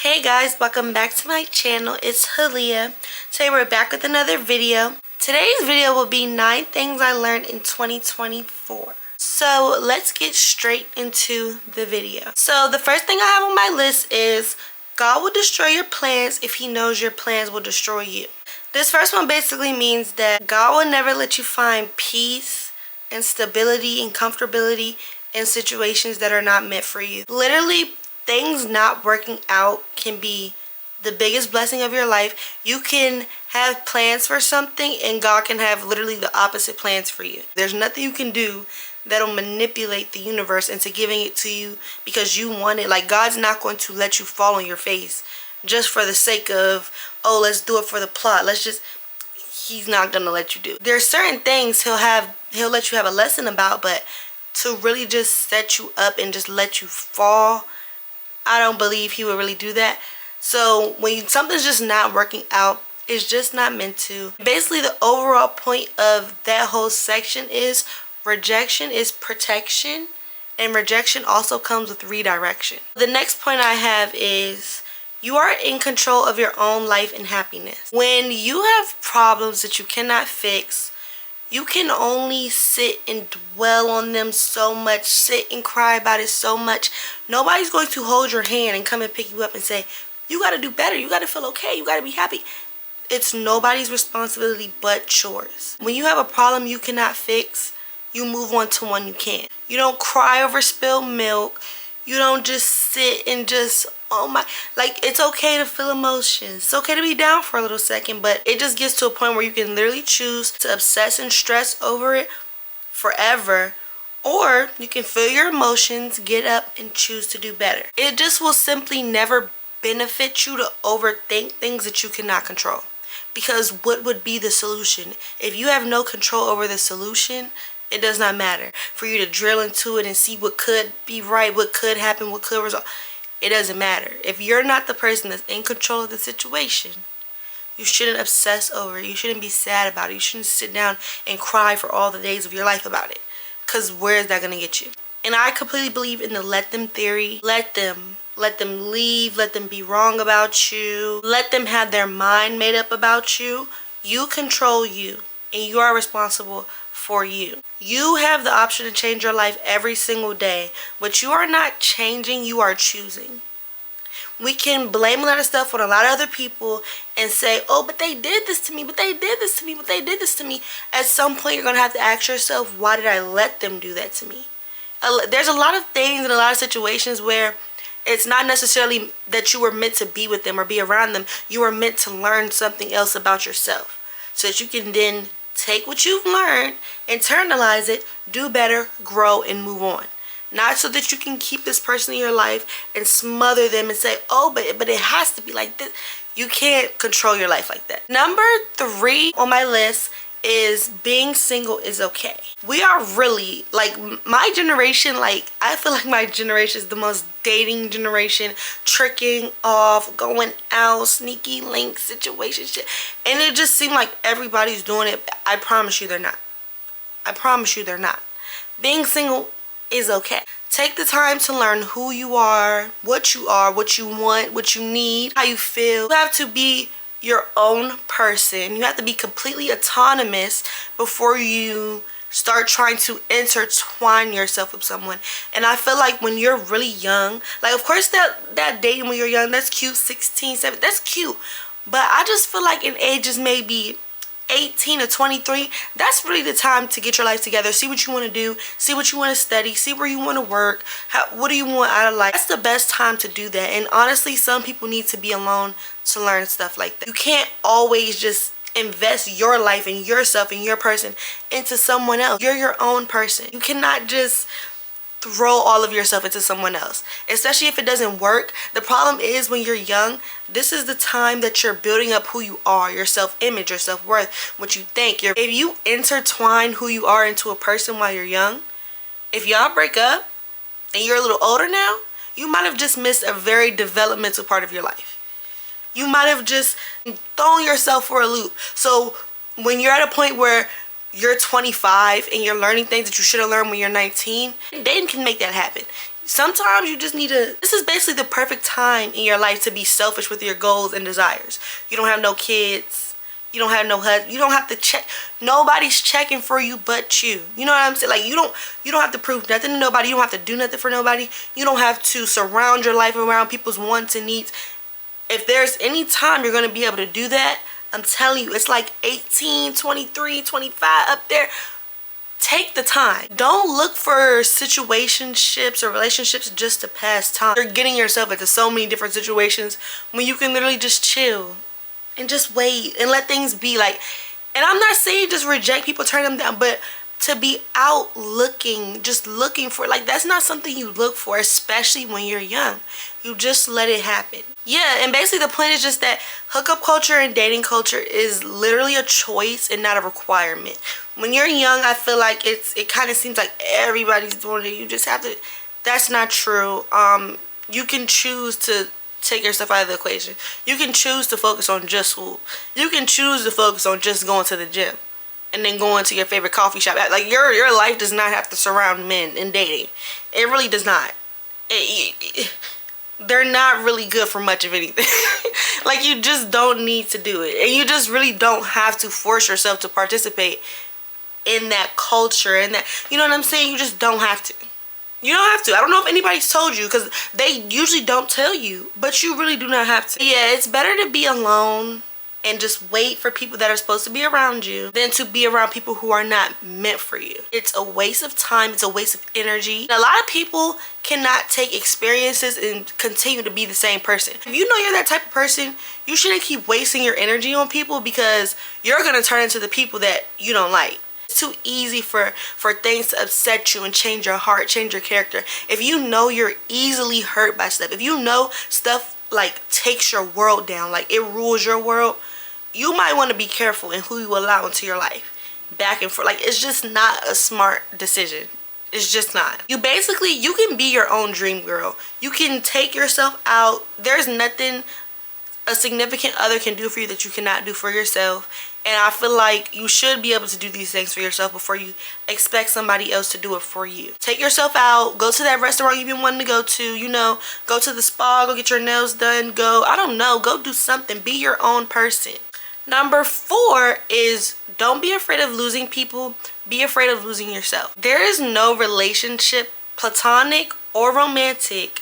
Hey guys, welcome back to my channel. It's Haliyah. Today we're back with another video. Today's video will be 9 things I learned in 2024. So let's get straight into the video. So the first thing I have on my list is God will destroy your plans if he knows your plans will destroy you. This first one basically means that God will never let you find peace and stability and comfortability in situations that are not meant for you. Literally, things not working out can be the biggest blessing of your life. You can have plans for something and God can have literally the opposite plans for you. There's nothing you can do that'll manipulate the universe into giving it to you because you want it. Like, God's not going to let you fall on your face just for the sake of, oh, let's do it for the plot. He's not gonna let you do. There's certain things he'll let you have a lesson about, but to really just set you up and just let you fall, I don't believe he would really do that. So when something's just not working out, it's just not meant to. Basically, the overall point of that whole section is rejection is protection, and rejection also comes with redirection. The next point I have is you are in control of your own life and happiness. When you have problems that you cannot fix, you can only sit and dwell on them so much, sit and cry about it so much. Nobody's going to hold your hand and come and pick you up and say, you got to do better, you got to feel okay, you got to be happy. It's nobody's responsibility but yours. When you have a problem you cannot fix, you move on to one you can. You don't cry over spilled milk. You don't just sit and just, oh my, like, it's okay to feel emotions. It's okay to be down for a little second, but it just gets to a point where you can literally choose to obsess and stress over it forever, or you can feel your emotions, get up, and choose to do better. It just will simply never benefit you to overthink things that you cannot control. Because what would be the solution? If you have no control over the solution, it does not matter for you to drill into it and see what could be right, what could happen, what could result. It doesn't matter. If you're not the person that's in control of the situation, you shouldn't obsess over it. You shouldn't be sad about it. You shouldn't sit down and cry for all the days of your life about it. Because where is that going to get you? And I completely believe in the let them theory. Let them leave. Let them be wrong about you. Let them have their mind made up about you. You control you. And you are responsible for you. You have the option to change your life every single day. But you are not changing, you are choosing. We can blame a lot of stuff on a lot of other people and say, oh, but they did this to me, but they did this to me, but they did this to me. At some point, you're going to have to ask yourself, why did I let them do that to me? There's a lot of things in a lot of situations where it's not necessarily that you were meant to be with them or be around them. You were meant to learn something else about yourself so that you can then take what you've learned, internalize it, do better, grow, and move on. Not so that you can keep this person in your life and smother them and say, oh, but it has to be like this. You can't control your life like that. Number 3 on my list is being single is okay. We are really, like, my generation, like, I feel like my generation is the most dating generation, tricking off, going out, sneaky link situation shit. And it just seemed like everybody's doing it. I promise you they're not. I promise you they're not. Being single is okay. Take the time to learn who you are, what you want, what you need, how you feel. You have to be your own person. You have to be completely autonomous before you start trying to intertwine yourself with someone. And I feel like when you're really young, like, of course that dating when you're young, that's cute, 16, 17, that's cute. But I just feel like in ages maybe 18 or 23, that's really the time to get your life together. See what you want to do, see what you want to study, see where you want to work, what do you want out of life. That's the best time to do that. And honestly, some people need to be alone to learn stuff like that. You can't always just invest your life and yourself and your person into someone else. You're your own person. You cannot just throw all of yourself into someone else, especially if it doesn't work. The problem is when you're young, this is the time that you're building up who you are, your self-image, your self-worth, what you think. If you intertwine who you are into a person while you're young, if y'all break up and you're a little older now, you might have just missed a very developmental part of your life. You might have just thrown yourself for a loop. So when you're at a point where you're 25 and you're learning things that you should have learned when you're 19, dating can make that happen. Sometimes you just need to, this is basically the perfect time in your life to be selfish with your goals and desires. You don't have no kids. You don't have no husband. You don't have to check. Nobody's checking for you but you. You know what I'm saying? Like, you don't have to prove nothing to nobody. You don't have to do nothing for nobody. You don't have to surround your life around people's wants and needs. If there's any time you're going to be able to do that, I'm telling you, it's like 18, 23, 25 up there. Take the time. Don't look for situationships or relationships just to pass time. You're getting yourself into so many different situations when you can literally just chill and just wait and let things be. Like, and I'm not saying just reject people, turn them down, but to be out looking, just looking for, like, that's not something you look for, especially when you're young. You just let it happen. Yeah, and basically the point is just that hookup culture and dating culture is literally a choice and not a requirement. When you're young, I feel like it kind of seems like everybody's doing it. You just have to, that's not true. You can choose to take yourself out of the equation. You can choose to focus on just school. You can choose to focus on just going to the gym and then going to your favorite coffee shop. Like, your life does not have to surround men and dating. It really does not. They're not really good for much of anything. Like, you just don't need to do it. And you just really don't have to force yourself to participate in that culture and that, you know what I'm saying? You just don't have to. You don't have to. I don't know if anybody's told you, because they usually don't tell you, but you really do not have to. Yeah, it's better to be alone and just wait for people that are supposed to be around you than to be around people who are not meant for you. It's a waste of time. It's a waste of energy. A lot of people cannot take experiences and continue to be the same person. If you know you're that type of person, you shouldn't keep wasting your energy on people, because you're going to turn into the people that you don't like. It's too easy for things to upset you and change your heart, change your character. If you know you're easily hurt by stuff, if you know stuff like takes your world down, like it rules your world, you might want to be careful in who you allow into your life. Back and forth. Like, it's just not a smart decision. It's just not. You can be your own dream girl. You can take yourself out. There's nothing a significant other can do for you that you cannot do for yourself. And I feel like you should be able to do these things for yourself before you expect somebody else to do it for you. Take yourself out. Go to that restaurant you've been wanting to go to. You know, go to the spa. Go get your nails done. Go, I don't know. Go do something. Be your own person. Number 4 is don't be afraid of losing people. Be afraid of losing yourself. There is no relationship, platonic or romantic,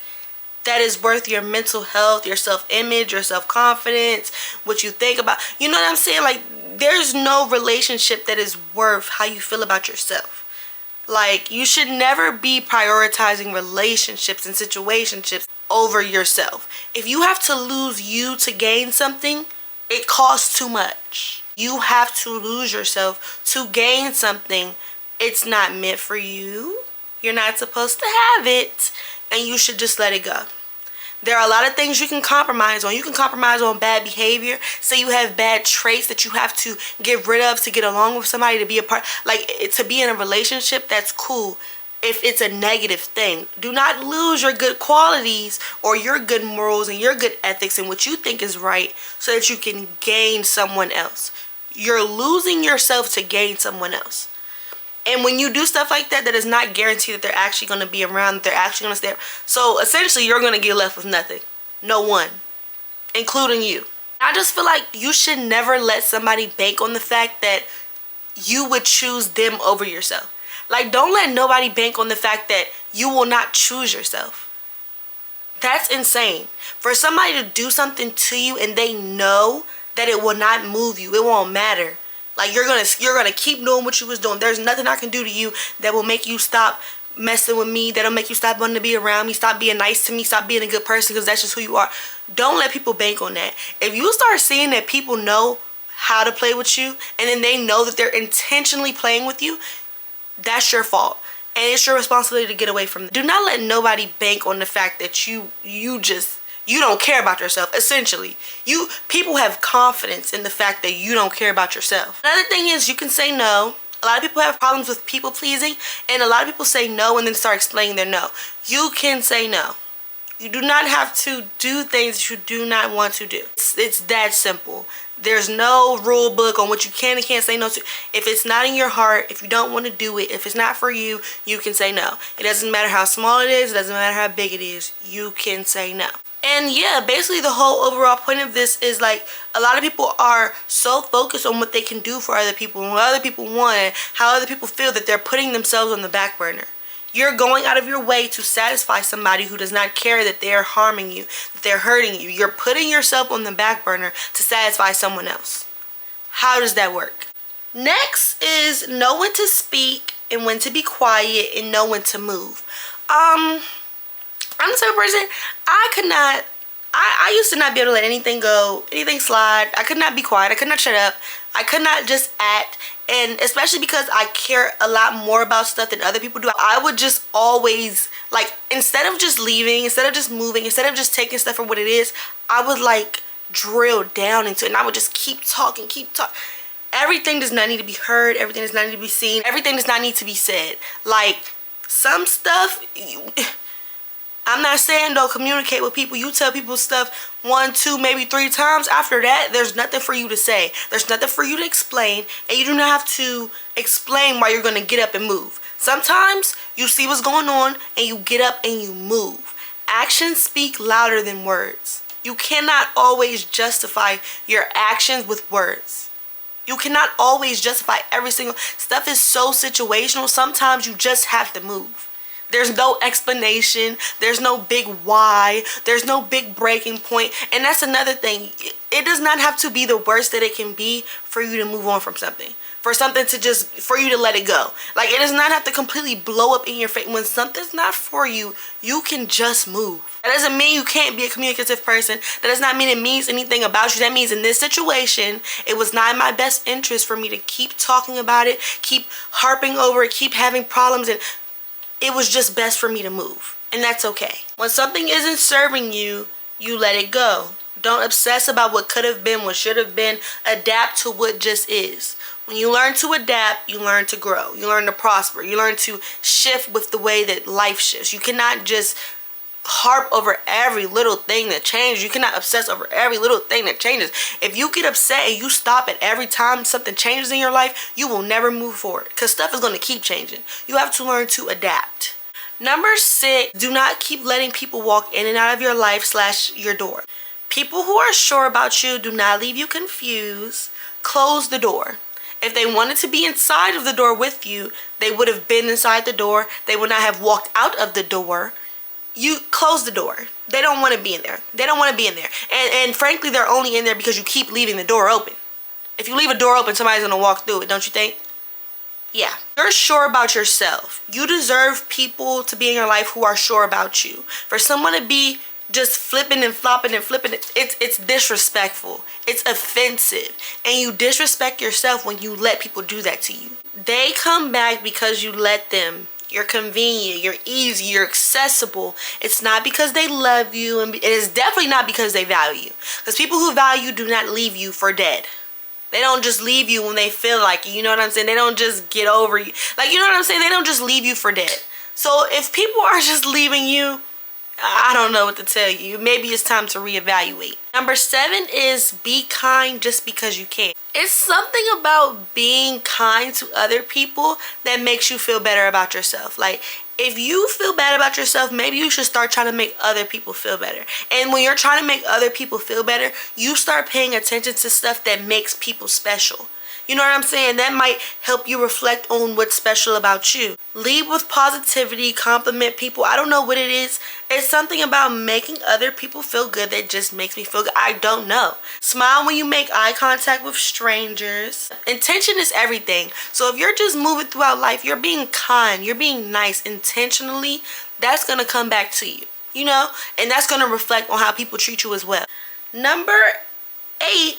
that is worth your mental health, your self-image, your self-confidence, what you think about. You know what I'm saying? Like, there's no relationship that is worth how you feel about yourself. Like, you should never be prioritizing relationships and situationships over yourself. If you have to lose you to gain something, it costs too much. You have to lose yourself to gain something. It's not meant for you. You're not supposed to have it, and you should just let it go. There are a lot of things you can compromise on. You can compromise on bad behavior. Say you have bad traits that you have to get rid of to get along with somebody, to be a part, like to be in a relationship. That's cool if it's a negative thing. Do not lose your good qualities or your good morals and your good ethics and what you think is right so that you can gain someone else. You're losing yourself to gain someone else. And when you do stuff like that, that is not guaranteed that they're actually going to be around, that they're actually going to stay. So essentially, you're going to get left with nothing. No one. Including you. I just feel like you should never let somebody bank on the fact that you would choose them over yourself. Like, don't let nobody bank on the fact that you will not choose yourself. That's insane. For somebody to do something to you and they know that it will not move you, it won't matter. Like, you're gonna keep doing what you was doing. There's nothing I can do to you that will make you stop messing with me, that'll make you stop wanting to be around me, stop being nice to me, stop being a good person, because that's just who you are. Don't let people bank on that. If you start seeing that people know how to play with you, and then they know that they're intentionally playing with you, that's your fault. And it's your responsibility to get away from them. Do not let nobody bank on the fact that you don't care about yourself. Essentially, people have confidence in the fact that you don't care about yourself. Another thing is, you can say no. A lot of people have problems with people pleasing, and a lot of people say no and then start explaining their no. You can say no. You do not have to do things that you do not want to do. It's that simple. There's no rule book on what you can and can't say no to. If it's not in your heart, if you don't want to do it, if it's not for you, you can say no. It doesn't matter how small it is. It doesn't matter how big it is. You can say no. And yeah, basically the whole overall point of this is like a lot of people are so focused on what they can do for other people and what other people want and how other people feel that they're putting themselves on the back burner. You're going out of your way to satisfy somebody who does not care that they're harming you, that they're hurting you. You're putting yourself on the back burner to satisfy someone else. How does that work? Next is know when to speak and when to be quiet and know when to move. I'm the type of person, I used to not be able to let anything go, anything slide. I could not be quiet. I could not shut up. I could not just act. And especially because I care a lot more about stuff than other people do, I would just always, like, instead of just leaving, instead of just moving, instead of just taking stuff for what it is, I would, like, drill down into it. And I would just keep talking. Everything does not need to be heard. Everything does not need to be seen. Everything does not need to be said. Like, some stuff... I'm not saying don't communicate with people. You tell people stuff 1, 2, maybe 3 times. After that, there's nothing for you to say. There's nothing for you to explain. And you do not have to explain why you're going to get up and move. Sometimes you see what's going on and you get up and you move. Actions speak louder than words. You cannot always justify your actions with words. You cannot always justify every single... Stuff is so situational. Sometimes you just have to move. There's no explanation. There's no big why. There's no big breaking point. And that's another thing. It does not have to be the worst that it can be for you to move on from something. For something to just, for you to let it go. Like, it does not have to completely blow up in your face. When something's not for you, you can just move. That doesn't mean you can't be a communicative person. That does not mean it means anything about you. That means in this situation, it was not in my best interest for me to keep talking about it, keep harping over it, keep having problems, and it was just best for me to move. And that's okay. When something isn't serving you, you let it go. Don't obsess about what could have been, what should have been. Adapt to what just is. When you learn to adapt, you learn to grow. You learn to prosper. You learn to shift with the way that life shifts. You cannot just harp over every little thing that changes. You cannot obsess over every little thing that changes. If you get upset and you stop at every time something changes in your life, you will never move forward because stuff is going to keep changing. You have to learn to adapt. Number 6, do not keep letting people walk in and out of your life / your door. People who are sure about you do not leave you confused. Close the door. If they wanted to be inside of the door with you, they would have been inside the door. They would not have walked out of the door. You close the door. They don't want to be in there. They don't want to be in there. And frankly, they're only in there because you keep leaving the door open. If you leave a door open, somebody's going to walk through it, don't you think? Yeah. You're sure about yourself. You deserve people to be in your life who are sure about you. For someone to be just flipping and flopping and flipping, it's disrespectful. It's offensive. And you disrespect yourself when you let people do that to you. They come back because you let them. You're convenient, you're easy, you're accessible. It's not because they love you, and it is definitely not because they value you. Because people who value you do not leave you for dead. They don't just leave you when they feel like you know what I'm saying? They don't just get over you. Like, you know what I'm saying? They don't just leave you for dead. So if people are just leaving you, I don't know what to tell you. Maybe it's time to reevaluate. Number 7 is be kind just because you can. It's something about being kind to other people that makes you feel better about yourself. Like, if you feel bad about yourself, maybe you should start trying to make other people feel better. And when you're trying to make other people feel better, you start paying attention to stuff that makes people special. You know what I'm saying? That might help you reflect on what's special about you. Lead with positivity, compliment people. I don't know what it is. It's something about making other people feel good that just makes me feel good. I don't know. Smile when you make eye contact with strangers. Intention is everything. So if you're just moving throughout life, you're being kind, you're being nice intentionally, that's going to come back to you, you know? And that's going to reflect on how people treat you as well. Number 8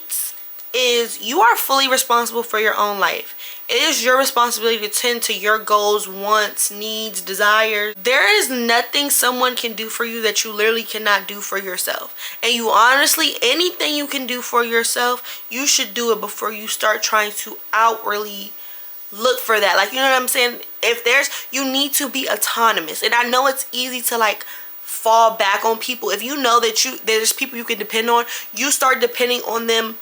is you are fully responsible for your own life. It is your responsibility to tend to your goals, wants, needs, desires. There is nothing someone can do for you that you literally cannot do for yourself. And you honestly, anything you can do for yourself, you should do it before you start trying to outwardly look for that. Like, you know what I'm saying? If there's, you need to be autonomous. And I know it's easy to like fall back on people, if you know that there's people you can depend on, you start depending on them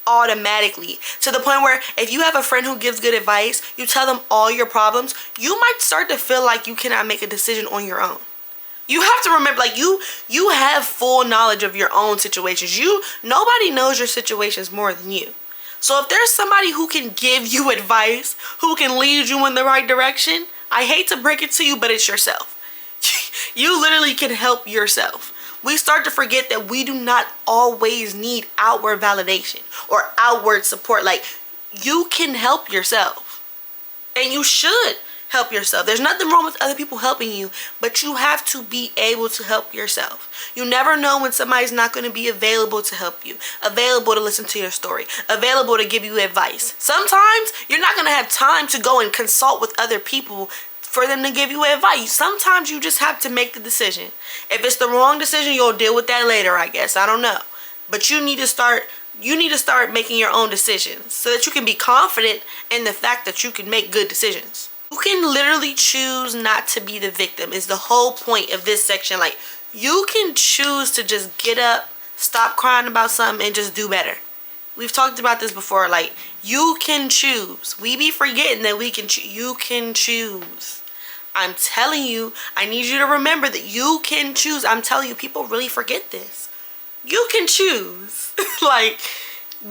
automatically, to the point where if you have a friend who gives good advice, you tell them all your problems, you might start to feel like you cannot make a decision on your own. You have to remember, like, you have full knowledge of your own situations. Nobody knows your situations more than you. So if there's somebody who can give you advice, who can lead you in the right direction, I hate to break it to you, but it's yourself. You literally can help yourself. We start to forget that we do not always need outward validation or outward support. Like, you can help yourself, and you should help yourself. There's nothing wrong with other people helping you, but you have to be able to help yourself. You never know when somebody's not going to be available to help you, available to listen to your story, available to give you advice. Sometimes you're not going to have time to go and consult with other people for them to give you advice. Sometimes you just have to make the decision. If it's the wrong decision, you'll deal with that later, I guess. I don't know. But you need to start making your own decisions so that you can be confident in the fact that you can make good decisions. You can literally choose not to be the victim is the whole point of this section. Like, you can choose to just get up, stop crying about something, and just do better. We've talked about this before. Like, you can choose. We be forgetting that we can you can choose. I'm telling you, I need you to remember that you can choose. I'm telling you, people really forget this. You can choose. Like,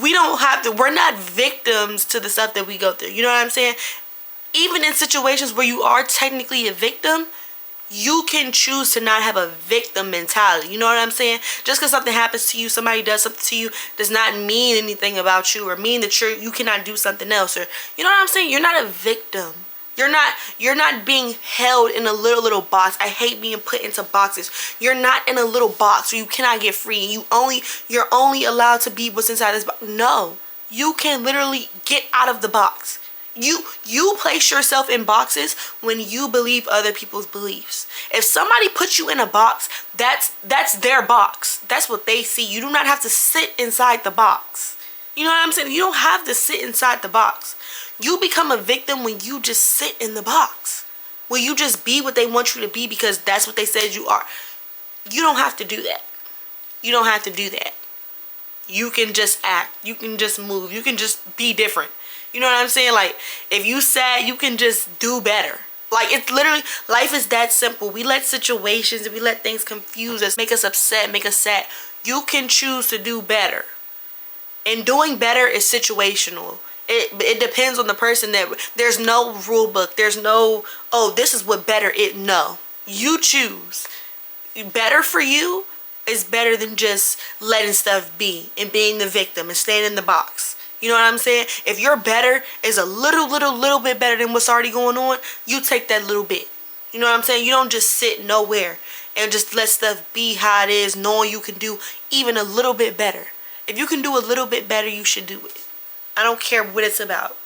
we don't have to, we're not victims to the stuff that we go through. You know what I'm saying? Even in situations where you are technically a victim, you can choose to not have a victim mentality. You know what I'm saying? Just because something happens to you, somebody does something to you, does not mean anything about you or mean that you cannot do something else. Or, you know what I'm saying? You're not a victim. You're not being held in a little box. I hate being put into boxes. You're not in a little box where you cannot get free. You're only allowed to be what's inside this box. No, you can literally get out of the box. You place yourself in boxes when you believe other people's beliefs. If somebody puts you in a box, that's their box. That's what they see. You do not have to sit inside the box. You know what I'm saying? You don't have to sit inside the box. You become a victim when you just sit in the box. When you just be what they want you to be because that's what they said you are. You don't have to do that. You don't have to do that. You can just act. You can just move. You can just be different. You know what I'm saying? Like, if you sad, you can just do better. Like, it's literally, life is that simple. We let situations and we let things confuse us, make us upset, make us sad. You can choose to do better. And doing better is situational. It depends on the person. There's no rule book. There's no, oh, this is what better is. No. You choose. Better for you is better than just letting stuff be and being the victim and staying in the box. You know what I'm saying? If your better is a little bit better than what's already going on, you take that little bit. You know what I'm saying? You don't just sit nowhere and just let stuff be how it is, knowing you can do even a little bit better. If you can do a little bit better, you should do it. I don't care what it's about.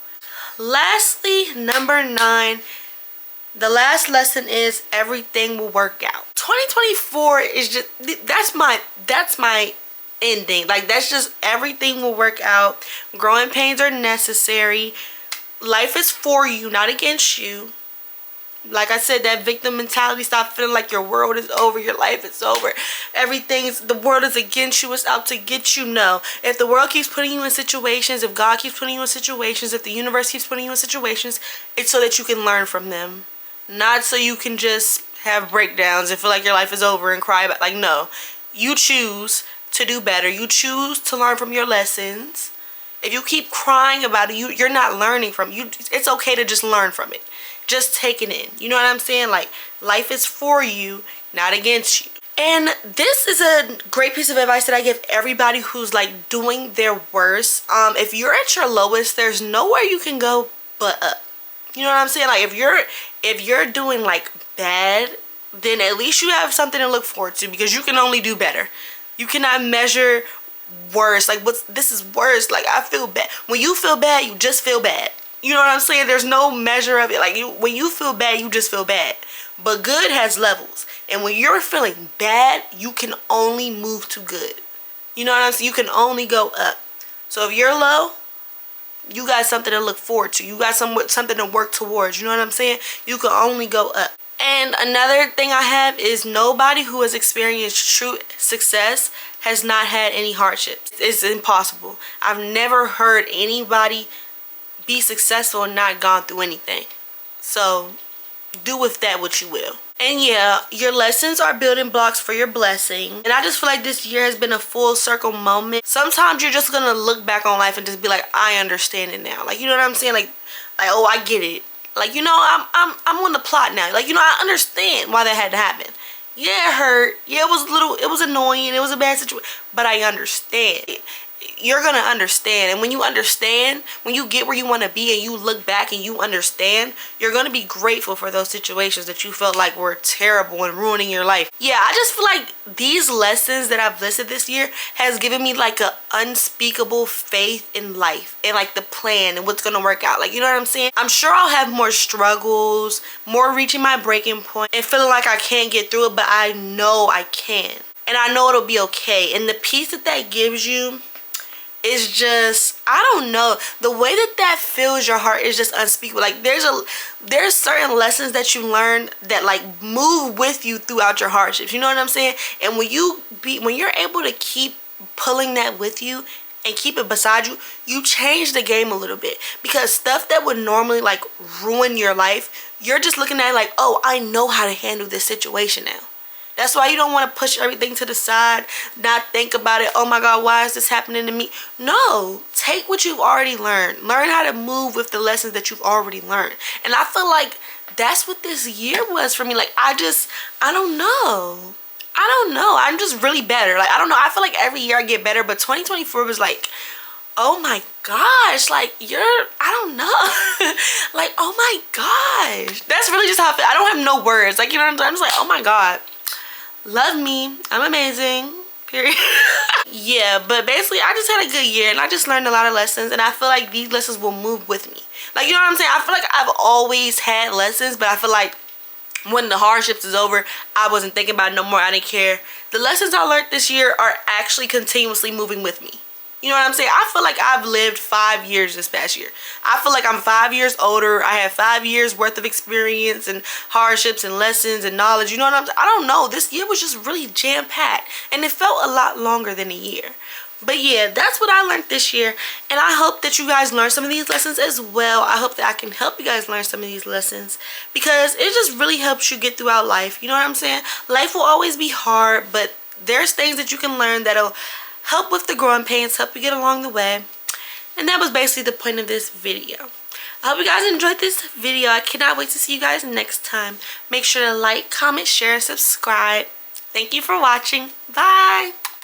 Lastly, number 9, the last lesson is everything will work out. 2024 is just, that's my ending. Like, that's just, everything will work out. Growing pains are necessary. Life is for you, not against you. Like I said, that victim mentality, stop feeling like your world is over, your life is over, the world is against you, it's out to get you. No. If the world keeps putting you in situations, if God keeps putting you in situations, if the universe keeps putting you in situations, it's so that you can learn from them. Not so you can just have breakdowns and feel like your life is over and cry about. Like, no. You choose to do better. You choose to learn from your lessons. If you keep crying about it, you're not learning from it. It's okay to just learn from it. Just take it in. You know what I'm saying? Like, life is for you, not against you. And this is a great piece of advice that I give everybody who's like doing their worst. If you're at your lowest, there's nowhere you can go but up. You know what I'm saying? Like, if you're doing like bad, then at least you have something to look forward to, because you can only do better. You cannot measure worse. Like, this is worse. Like, I feel bad. When you feel bad, you just feel bad. You know what I'm saying? There's no measure of it. Like, when you feel bad, you just feel bad. But good has levels. And when you're feeling bad, you can only move to good. You know what I'm saying? You can only go up. So if you're low, you got something to look forward to. You got something to work towards. You know what I'm saying? You can only go up. And another thing I have is nobody who has experienced true success has not had any hardships. It's impossible. I've never heard anybody be successful and not gone through anything. So do with that what you will. And yeah, your lessons are building blocks for your blessing. And I just feel like this year has been a full circle moment. Sometimes you're just gonna look back on life and just be like, I understand it now. Like, you know what I'm saying? Like oh, I get it. Like, you know, I'm on the plot now. Like, you know, I understand why that had to happen. Yeah, it hurt. Yeah, it was annoying. It was a bad situation. But I understand. You're gonna understand. And when you understand, when you get where you want to be and you look back and you understand, you're gonna be grateful for those situations that you felt like were terrible and ruining your life. Yeah, I just feel like these lessons that I've listed this year has given me like a unspeakable faith in life and like the plan and what's gonna work out. Like, you know what I'm saying? I'm sure I'll have more struggles, more reaching my breaking point and feeling like I can't get through it, but I know I can. And I know it'll be okay. And the peace that that gives you, it's just, I don't know, the way that that fills your heart is just unspeakable. Like there's certain lessons that you learn that like move with you throughout your hardships, you know what I'm saying? And when you're able to keep pulling that with you and keep it beside you, you change the game a little bit. Because stuff that would normally like ruin your life, you're just looking at it like, oh, I know how to handle this situation now. That's why you don't want to push everything to the side, not think about it. Oh my God, why is this happening to me? No, take what you've already learned. Learn how to move with the lessons that you've already learned. And I feel like that's what this year was for me. Like, I don't know. I'm just really better. Like, I don't know. I feel like every year I get better, but 2024 was like, oh my gosh, like I don't know. Like, oh my gosh. That's really just how I feel. I don't have no words. Like, you know what I'm saying? I'm just like, oh my God. Love me. I'm amazing. Period. Yeah, but basically I just had a good year and I just learned a lot of lessons, and I feel like these lessons will move with me. Like, you know what I'm saying? I feel like I've always had lessons, but I feel like when the hardships is over, I wasn't thinking about it no more. I didn't care. The lessons I learned this year are actually continuously moving with me. You know what I'm saying? I feel like I've lived 5 years this past year. I feel like I'm 5 years older. I have 5 years worth of experience and hardships and lessons and knowledge. You know what I'm saying? I don't know. This year was just really jam-packed. And it felt a lot longer than a year. But yeah, that's what I learned this year. And I hope that you guys learn some of these lessons as well. I hope that I can help you guys learn some of these lessons. Because it just really helps you get throughout life. You know what I'm saying? Life will always be hard, but there's things that you can learn that'll help with the growing pains, help you get along the way. And that was basically the point of this video. I hope you guys enjoyed this video. I cannot wait to see you guys next time. Make sure to like, comment, share, and subscribe. Thank you for watching. Bye.